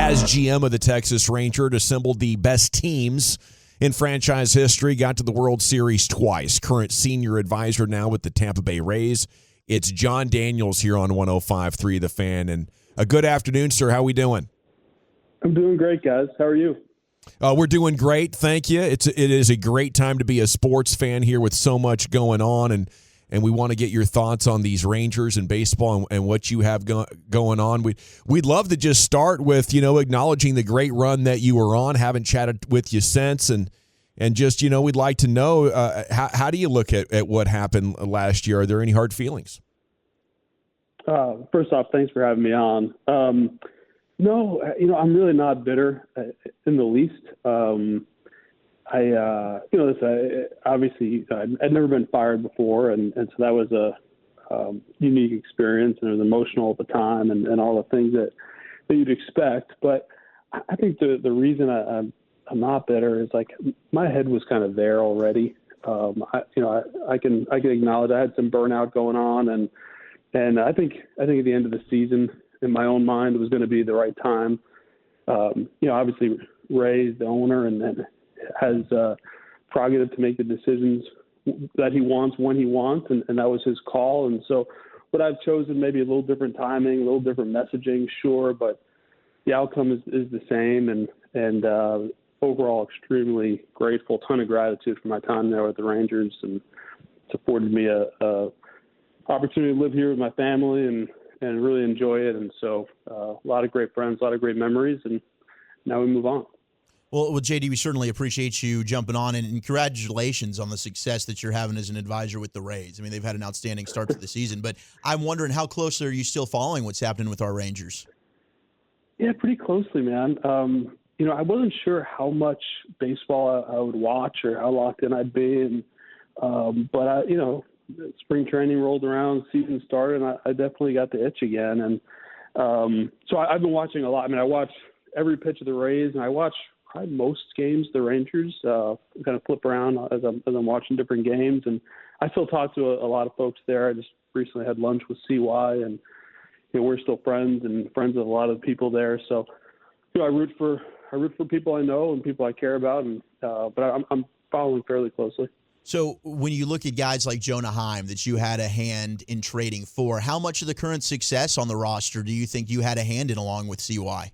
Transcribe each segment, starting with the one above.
as GM of the Texas Rangers, assembled the best teams in franchise history, got to the World Series twice. Current senior advisor now with the Tampa Bay Rays. It's Jon Daniels here on 105.3 The Fan. And a good afternoon, sir. How we doing? I'm doing great, guys. How are you? We're doing great. Thank you. It is a great time to be a sports fan here with so much going on, and we want to get your thoughts on these Rangers and baseball and what you have going on. We'd love to just start with, acknowledging the great run that you were on. Haven't chatted with you since, and just, we'd like to know, how do you look at what happened last year? Are there any hard feelings? First off, thanks for having me on. No, I'm really not bitter in the least. Obviously I'd never been fired before, and so that was a unique experience, and it was emotional at the time, and all the things that you'd expect. But I think the reason I'm not bitter is, like, my head was kind of there already. I can acknowledge I had some burnout going on, and I think at the end of the season, in my own mind, it was going to be the right time. Obviously Ray's the owner and has prerogative to make the decisions that he wants when he wants, and that was his call. And so what I've chosen, maybe a little different timing, a little different messaging, sure, but the outcome is the same, and overall extremely grateful, ton of gratitude for my time there with the Rangers, and it's afforded me a opportunity to live here with my family and really enjoy it. And so a lot of great friends, a lot of great memories, and now we move on. Well, JD, we certainly appreciate you jumping on, and congratulations on the success that you're having as an advisor with the Rays. I mean, they've had an outstanding start to the season, but I'm wondering, how closely are you still following what's happening with our Rangers? Yeah, pretty closely, man. I wasn't sure how much baseball I would watch or how locked in I'd be, but spring training rolled around, season started, and I definitely got the itch again. And so I've been watching a lot. I mean, I watch every pitch of the Rays, and I watch probably most games of the Rangers, kind of flip around as I'm watching different games. And I still talk to a lot of folks there. I just recently had lunch with CY, and we're still friends and friends with a lot of people there. So I root for people I know and people I care about, and but I'm following fairly closely. So when you look at guys like Jonah Heim that you had a hand in trading for, how much of the current success on the roster do you think you had a hand in along with CY?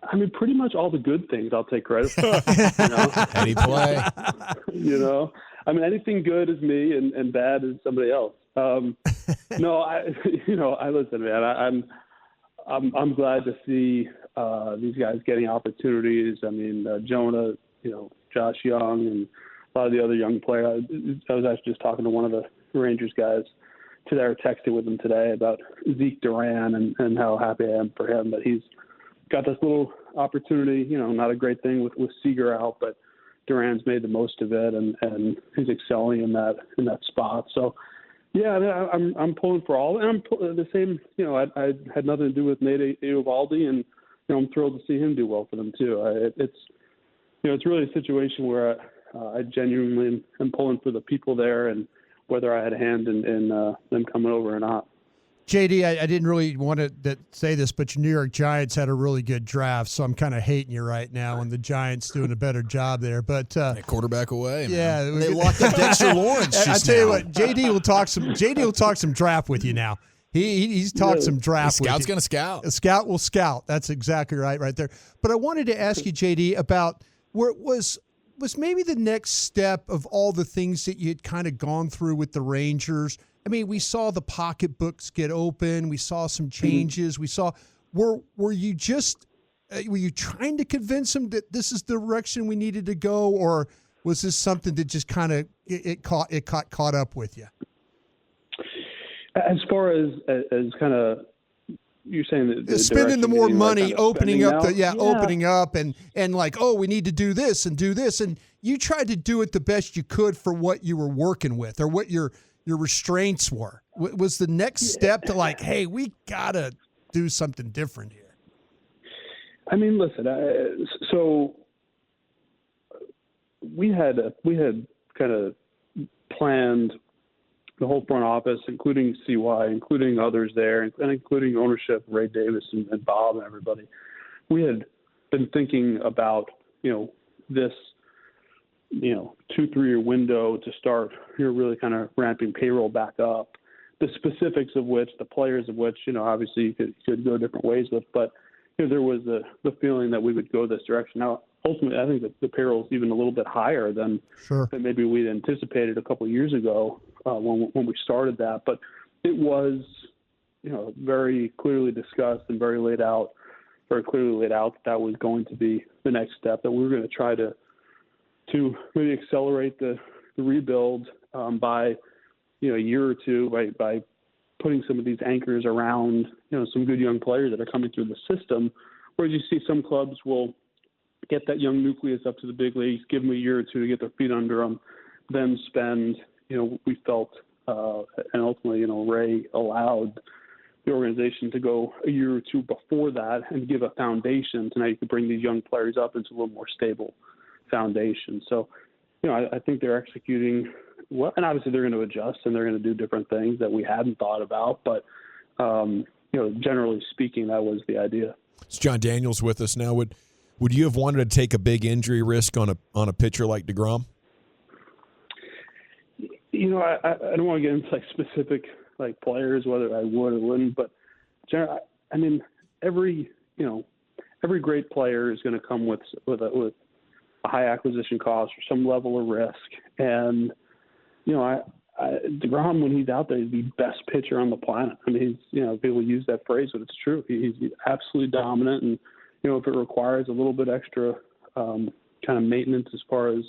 I mean, pretty much all the good things I'll take credit for. Any play. I mean, anything good is me and bad is somebody else. No, I listen, man, I'm glad to see these guys getting opportunities. I mean, Jonah, Josh Young, and a lot of the other young players. I was actually just talking to one of the Rangers guys today, or texting with him today, about Zeke Duran and how happy I am for him that he's got this little opportunity. Not a great thing with Seager out, but Duran's made the most of it, and he's excelling in that spot. So, yeah, I'm pulling for all, and I'm the same. I had nothing to do with Nate Eovaldi, and I'm thrilled to see him do well for them too. It's really a situation where I genuinely am pulling for the people there, and whether I had a hand in them coming over or not. JD, I didn't really want to say this, but your New York Giants had a really good draft, so I'm kind of hating you right now, and the Giants doing a better job there. But quarterback away, yeah, man. They locked up Dexter Lawrence. I tell you what, JD will talk some draft with you now. He's talked some draft. The scout's going to scout. A scout will scout. That's exactly right there. But I wanted to ask you, JD, about where it was maybe the next step of all the things that you had kind of gone through with the Rangers. I mean, we saw the pocketbooks get open. We saw some changes. We saw were you trying to convince them that this is the direction we needed to go, or was this something that just kind of it caught up with you? As far as kind of you're saying that spending the more money, like opening up opening up and like, oh, we need to do this, and you tried to do it the best you could for what you were working with or what your restraints were. Was the next step to like, hey, we gotta do something different here? I mean, listen. So we had kind of planned the whole front office, including CY, including others there, and including ownership, Ray Davis and Bob and everybody. we had been thinking about, this, 2-3 year window to start, really kind of ramping payroll back up. The specifics of which, the players of which, obviously you could go different ways with, but there was the feeling that we would go this direction. Now, ultimately, I think that the payroll is even a little bit higher than maybe we'd anticipated a couple of years ago when we started that. But it was, very clearly discussed and very clearly laid out that was going to be the next step, that we were going to try to really accelerate the rebuild by, a year or two by putting some of these anchors around, some good young players that are coming through the system. Whereas you see some clubs will get that young nucleus up to the big leagues, give them a year or two to get their feet under them, then spend, we felt, and ultimately, Ray allowed the organization to go a year or two before that and give a foundation. So now you can bring these young players up into a little more stable foundation. So, I think they're executing well, and obviously they're going to adjust and they're going to do different things that we hadn't thought about. But, generally speaking, that was the idea. It's Jon Daniels with us now. Would you have wanted to take a big injury risk on a pitcher like DeGrom? I don't want to get into specific players, whether I would or wouldn't, but every great player is going to come with a high acquisition cost or some level of risk. And, DeGrom, when he's out there, he's the best pitcher on the planet. He's, people use that phrase, but it's true. He's absolutely dominant. And, if it requires a little bit extra kind of maintenance as far as,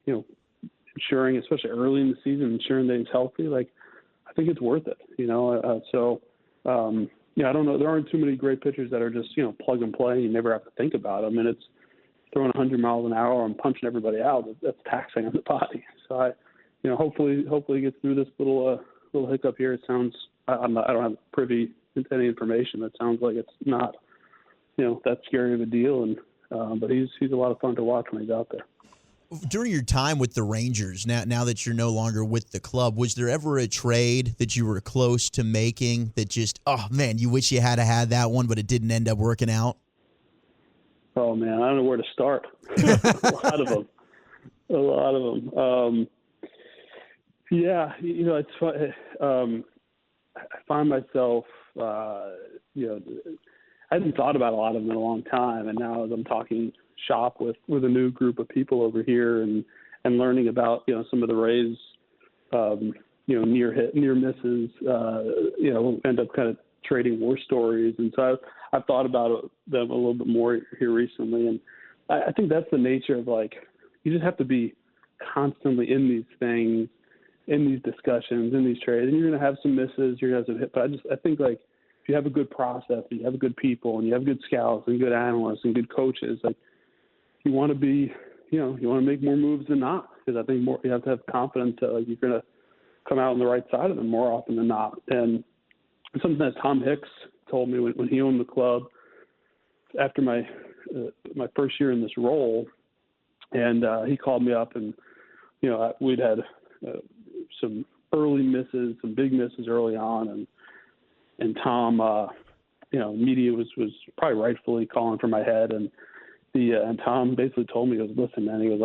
ensuring, especially early in the season, ensuring that he's healthy, I think it's worth it, I don't know. There aren't too many great pitchers that are just, plug and play. You never have to think about them. And it's throwing 100 miles an hour and punching everybody out. That's taxing on the body. So hopefully he gets through this little hiccup here. It sounds, I don't have privy to any information. That sounds like it's not, that scary of a deal. And, but he's a lot of fun to watch when he's out there. During your time with the Rangers, now that you're no longer with the club, was there ever a trade that you were close to making that just, oh man, you wish you had that one, but it didn't end up working out? Oh man, I don't know where to start. A lot of them. Yeah, it's fun. I find myself, I hadn't thought about a lot of them in a long time, and now as I'm talking shop with a new group of people over here and learning about some of the Rays near misses end up kind of trading war stories, and so I've thought about them a little bit more here recently, and I think that's the nature of you just have to be constantly in these things, in these discussions, in these trades, and you're going to have some misses, you're going to have some hits, but I think if you have a good process and you have good people and you have good scouts and good analysts and good coaches, you want to be, you want to make more moves than not, because I think you have to have confidence that you're going to come out on the right side of them more often than not. And something that Tom Hicks told me when he owned the club after my first year in this role, and he called me up and we'd had some early misses, some big misses early on, and Tom, media was probably rightfully calling for my head, and Tom basically told me, he goes, listen, man, he was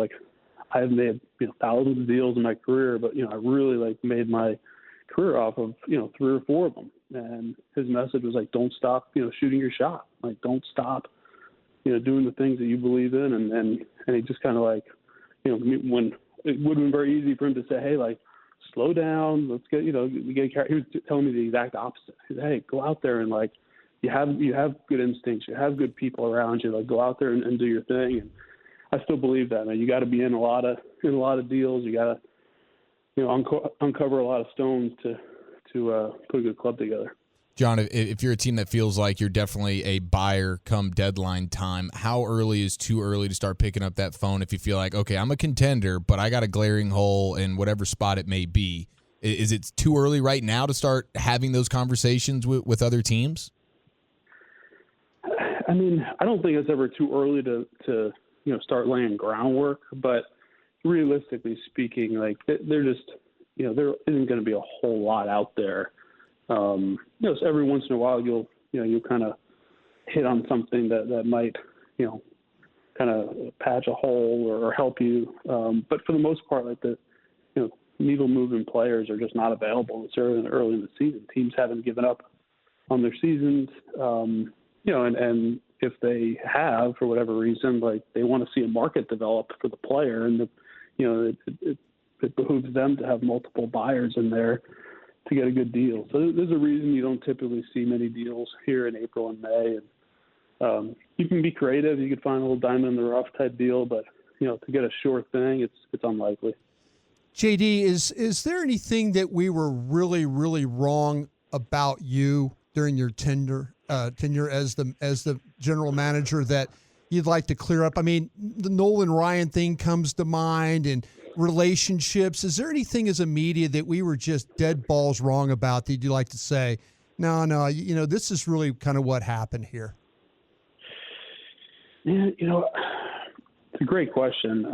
I've made thousands of deals in my career, but I really made my career off of 3 or 4 of them. And his message was don't stop shooting your shot, don't stop doing the things that you believe in, and he just kind of when it would have been very easy for him to say, hey, slow down, let's get he was telling me the exact opposite. He said, hey, go out there and you have good instincts, you have good people around you, go out there and do your thing. And I still believe that, man. You got to be in a lot of deals. You got to uncover a lot of stones to put a good club together. John, if you're a team that feels like you're definitely a buyer come deadline time, how early is too early to start picking up that phone if you feel like, okay, I'm a contender, but I got a glaring hole in whatever spot it may be? Is it too early right now to start having those conversations with other teams? I don't think it's ever too early to start laying groundwork, but realistically speaking, they're just, there isn't going to be a whole lot out there. So every once in a while you'll kind of hit on something that might, kind of patch a hole or help you. But for the most part, like the, needle moving players are just not available this early in the season. Teams haven't given up on their seasons, and if they have, for whatever reason, like they want to see a market develop for the player, and it behooves them to have multiple buyers in there to get a good deal. So there's a reason you don't typically see many deals here in April and May. And you can be creative. You could find a little diamond in the rough type deal, but to get a sure thing, it's unlikely. JD, is there anything that we were really, really wrong about you during your tenure as the general manager that you'd like to clear up? I mean, the Nolan Ryan thing comes to mind, and relationships. Is there anything as a media that we were just dead balls wrong about that you'd like to say, no, this is really kind of what happened here? Yeah, it's a great question.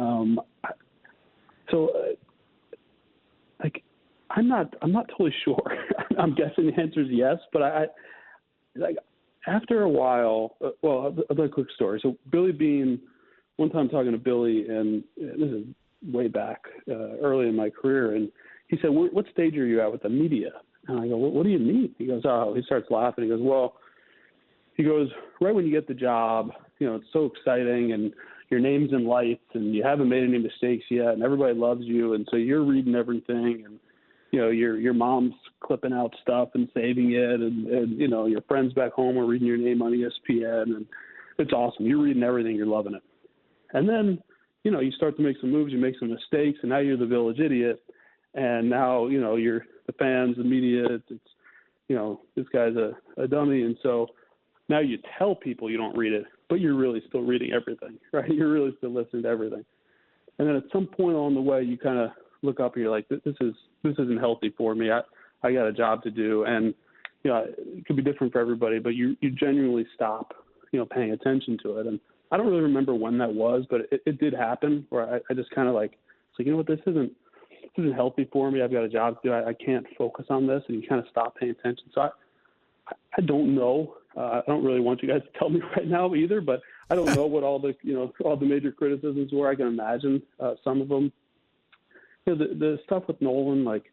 I'm not totally sure. I'm guessing the answer is yes, but after a while, I'll tell a quick story. So Billy Beane, one time talking to Billy, and this is way back early in my career, and he said, what stage are you at with the media? And I go, what do you mean? He goes, he starts laughing. He goes, right when you get the job, it's so exciting, and your name's in lights, and you haven't made any mistakes yet, and everybody loves you, and so you're reading everything, and your mom's clipping out stuff and saving it, and your friends back home are reading your name on ESPN, and it's awesome. You're reading everything, you're loving it. And then, you start to make some moves, you make some mistakes, and now you're the village idiot, and now, you're the fans, the media, it's this guy's a dummy, and so now you tell people you don't read it, but you're really still reading everything, right? You're really still listening to everything. And then at some point along the way, you kind of look up and you're like, this isn't healthy for me. I got a job to do. And, it could be different for everybody, but you genuinely stop, paying attention to it. And I don't really remember when that was, but it did happen where I just kind of like, it's like, this isn't healthy for me. I've got a job to do. I can't focus on this. And you kind of stop paying attention. So I don't know. I don't really want you guys to tell me right now either, but I don't know what all the major criticisms were. I can imagine some of them. The stuff with Nolan, like,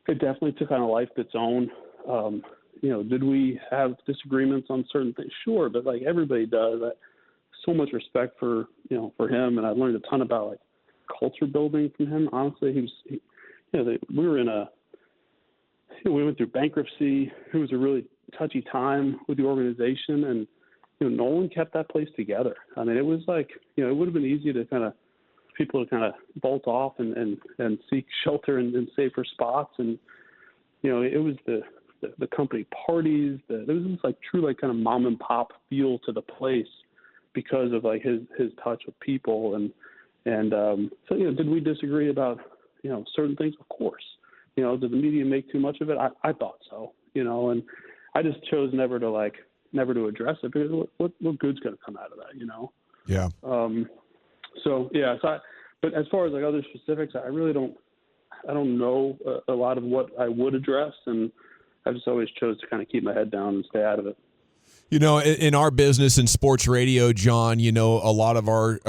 it definitely took on a life of its own. Did we have disagreements on certain things? Sure, but like everybody does. So much respect for him, and I learned a ton about like culture building from him. Honestly, we went through bankruptcy. It was a really touchy time with the organization, and Nolan kept that place together. I mean, it was like it would have been easy to people to kind of bolt off and seek shelter in safer spots, and it was the company parties. There was this like true like kind of mom and pop feel to the place because of like his touch with people, and so did we disagree about certain things? Of course. Did the media make too much of it? I thought so. And I just chose never to address it because what good's going to come out of that? Yeah. But as far as like other specifics, I really don't know a lot of what I would address, and I just always chose to kind of keep my head down and stay out of it. In our business in sports radio, Jon, a lot of our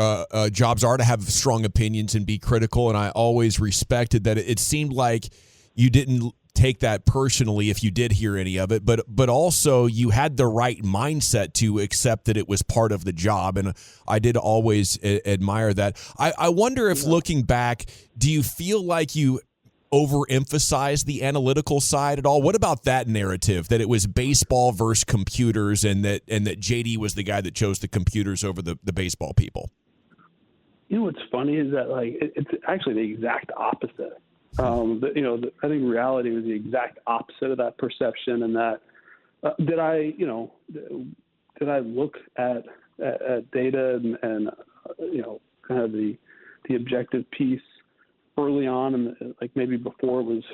jobs are to have strong opinions and be critical, and I always respected that. It seemed like you didn't take that personally if you did hear any of it, but also you had the right mindset to accept that it was part of the job, and I did always admire that. I wonder if looking back, do you feel like you overemphasize the analytical side at all? What about that narrative that it was baseball versus computers, and that JD was the guy that chose the computers over the baseball people? What's funny is that like it's actually the exact opposite. I think reality was the exact opposite of that perception, and that did I look at data and kind of the objective piece early on, and like maybe before it was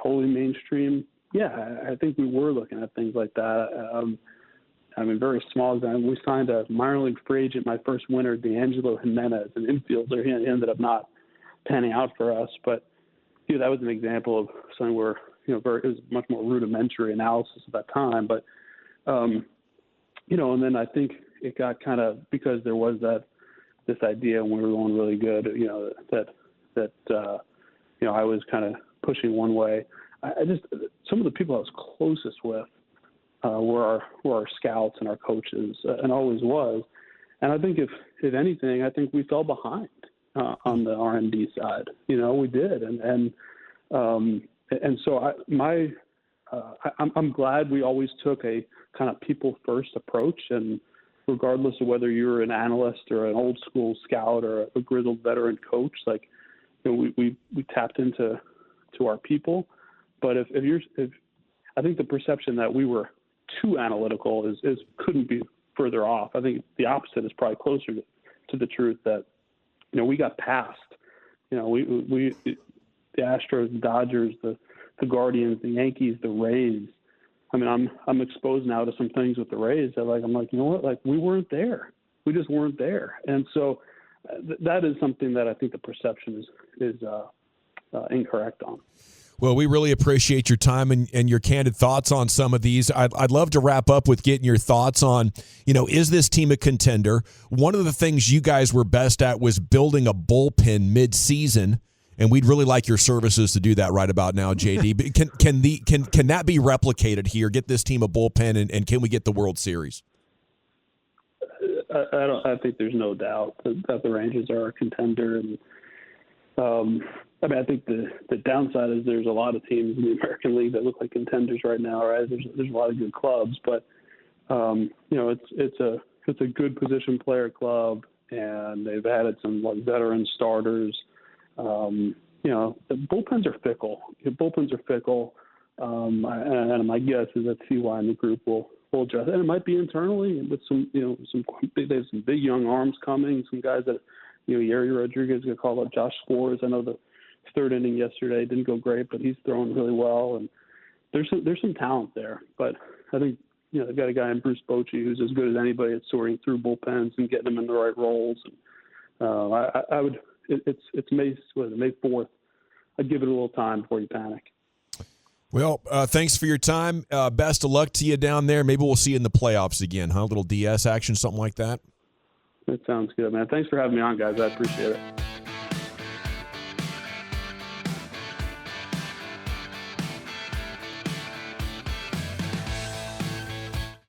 totally mainstream. Yeah, I think we were looking at things like that. Very small example. We signed a minor league free agent my first winter, D'Angelo Jimenez, an infielder. He ended up not panning out for us, but that was an example of something where it was much more rudimentary analysis at that time. But and then I think it got kind of, because there was this idea when we were going really good, that I was kind of pushing one way. I just, some of the people I was closest with were our scouts and our coaches, and always was. And I think if anything, I think we fell behind on the R&D side. We did, and so I'm glad we always took a kind of people first approach, and regardless of whether you're an analyst or an old school scout or a grizzled veteran coach, like we tapped into our people. But if I think the perception that we were too analytical is couldn't be further off. I think the opposite is probably closer to the truth, that we got past. We the Astros, the Dodgers, the Guardians, the Yankees, the Rays. I mean, I'm exposed now to some things with the Rays that I'm like, you know what? Like, we weren't there. We just weren't there. And so that is something that I think the perception is incorrect on. Well, we really appreciate your time and your candid thoughts on some of these. I'd love to wrap up with getting your thoughts on, is this team a contender? One of the things you guys were best at was building a bullpen mid-season, and we'd really like your services to do that right about now, JD. But can that be replicated here? Get this team a bullpen, and can we get the World Series? I think there's no doubt that the Rangers are a contender, and I think the downside is there's a lot of teams in the American League that look like contenders right now. Right? There's a lot of good clubs, but it's a good position player club, and they've added some veteran starters. The bullpens are fickle. And my guess is that CY and the group will address it. And it might be internally with there's some big young arms coming, some guys that Yeri Rodriguez got called up, Josh Squires. I know the third inning yesterday didn't go great, but he's throwing really well, and there's some talent there. But I think they've got a guy in Bruce Bochy who's as good as anybody at sorting through bullpens and getting them in the right roles. I would. It's May 4th. I'd give it a little time before you panic. Well, thanks for your time. Best of luck to you down there. Maybe we'll see you in the playoffs again, huh? A little DS action, something like that. That sounds good, man. Thanks for having me on, guys. I appreciate it.